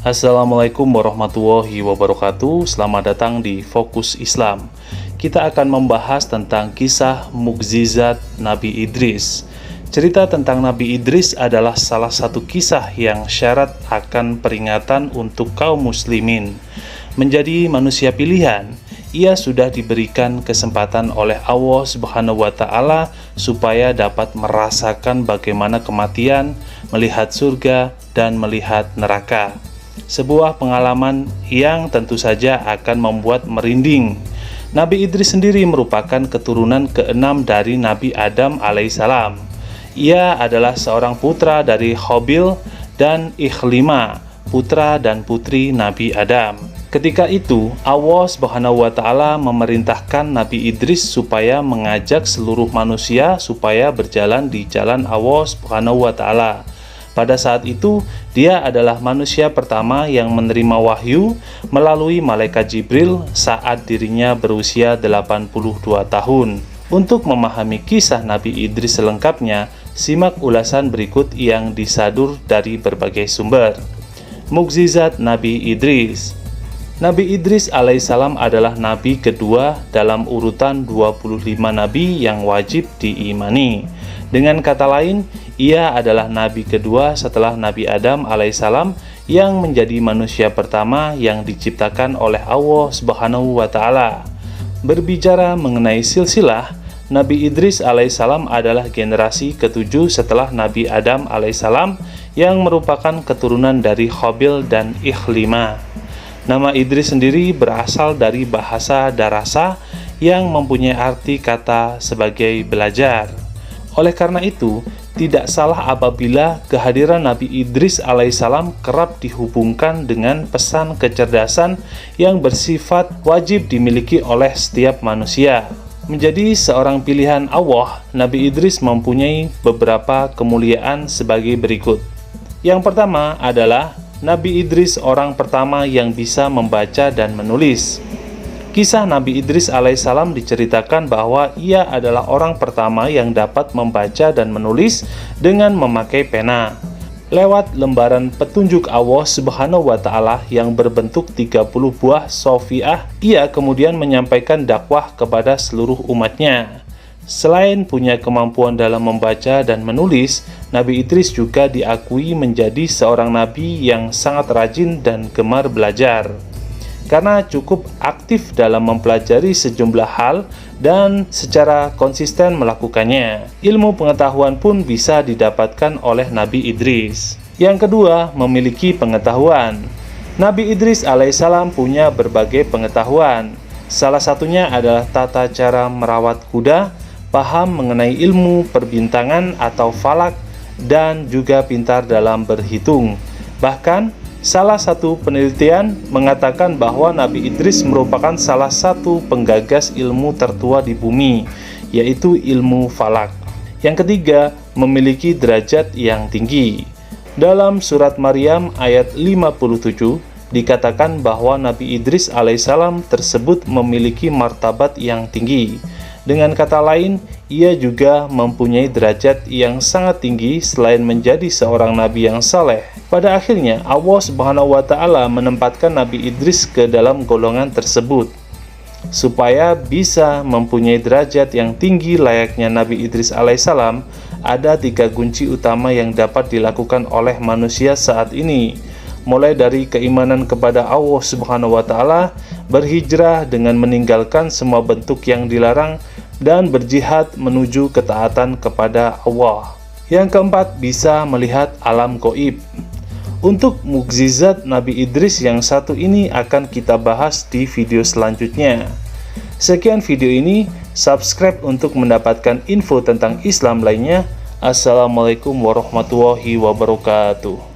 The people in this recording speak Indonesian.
Assalamualaikum warahmatullahi wabarakatuh. Selamat datang di Fokus Islam. Kita akan membahas tentang kisah mukjizat Nabi Idris. Cerita tentang Nabi Idris adalah salah satu kisah yang syarat akan peringatan untuk kaum muslimin. Menjadi manusia pilihan, ia sudah diberikan kesempatan oleh Allah Subhanahu wa Ta'ala supaya dapat merasakan bagaimana kematian, melihat surga, dan melihat neraka. Sebuah pengalaman yang tentu saja akan membuat merinding. Nabi Idris sendiri merupakan keturunan keenam dari Nabi Adam alaihissalam. Ia adalah seorang putra dari Khabil dan Ikhlima, putra dan putri Nabi Adam. Ketika itu, Allah Subhanahu wa Ta'ala memerintahkan Nabi Idris supaya mengajak seluruh manusia supaya berjalan di jalan Allah Subhanahu wa Ta'ala. Pada saat itu, dia adalah manusia pertama yang menerima wahyu melalui malaikat Jibril saat dirinya berusia 82 tahun. Untuk memahami kisah Nabi Idris selengkapnya, simak ulasan berikut yang disadur dari berbagai sumber. Mukjizat Nabi Idris. Nabi Idris alaihissalam adalah nabi kedua dalam urutan 25 nabi yang wajib diimani. Dengan kata lain, ia adalah nabi kedua setelah Nabi Adam alaihissalam yang menjadi manusia pertama yang diciptakan oleh Allah Subhanahu wa Ta'ala. Berbicara mengenai silsilah, Nabi Idris alaihissalam adalah generasi ketujuh setelah Nabi Adam alaihissalam yang merupakan keturunan dari Khabil dan Ikhlima. Nama Idris sendiri berasal dari bahasa Darasa yang mempunyai arti kata sebagai belajar. Oleh karena itu, tidak salah apabila kehadiran Nabi Idris alaihissalam kerap dihubungkan dengan pesan kecerdasan yang bersifat wajib dimiliki oleh setiap manusia. Menjadi seorang pilihan Allah, Nabi Idris mempunyai beberapa kemuliaan sebagai berikut. Yang pertama adalah Nabi Idris orang pertama yang bisa membaca dan menulis. Kisah Nabi Idris alaihissalam diceritakan bahwa ia adalah orang pertama yang dapat membaca dan menulis dengan memakai pena. Lewat lembaran petunjuk Allah Subhanahu wa Ta'ala yang berbentuk 30 buah sofiah, ia kemudian menyampaikan dakwah kepada seluruh umatnya. Selain punya kemampuan dalam membaca dan menulis, Nabi Idris juga diakui menjadi seorang nabi yang sangat rajin dan gemar belajar. Karena cukup aktif dalam mempelajari sejumlah hal dan secara konsisten melakukannya, ilmu pengetahuan pun bisa didapatkan oleh Nabi Idris. Yang kedua, memiliki pengetahuan. Nabi Idris alaihissalam punya berbagai pengetahuan. Salah satunya adalah tata cara merawat kuda, paham mengenai ilmu perbintangan atau falak, dan juga pintar dalam berhitung. Bahkan, salah satu penelitian mengatakan bahwa Nabi Idris merupakan salah satu penggagas ilmu tertua di bumi, yaitu ilmu falak. Yang ketiga, memiliki derajat yang tinggi. Dalam surat Maryam ayat 57, dikatakan bahwa Nabi Idris alaihissalam tersebut memiliki martabat yang tinggi. Dengan kata lain, ia juga mempunyai derajat yang sangat tinggi selain menjadi seorang nabi yang saleh. Pada akhirnya, Allah Subhanahu wa Ta'ala menempatkan Nabi Idris ke dalam golongan tersebut. Supaya bisa mempunyai derajat yang tinggi layaknya Nabi Idris alaihissalam, ada 3 kunci utama yang dapat dilakukan oleh manusia saat ini. Mulai dari keimanan kepada Allah Subhanahu wa Ta'ala, berhijrah dengan meninggalkan semua bentuk yang dilarang, dan berjihad menuju ketaatan kepada Allah. Yang keempat, bisa melihat alam gaib. Untuk mukjizat Nabi Idris yang satu ini akan kita bahas di video selanjutnya. Sekian video ini, subscribe untuk mendapatkan info tentang Islam lainnya. Assalamualaikum warahmatullahi wabarakatuh.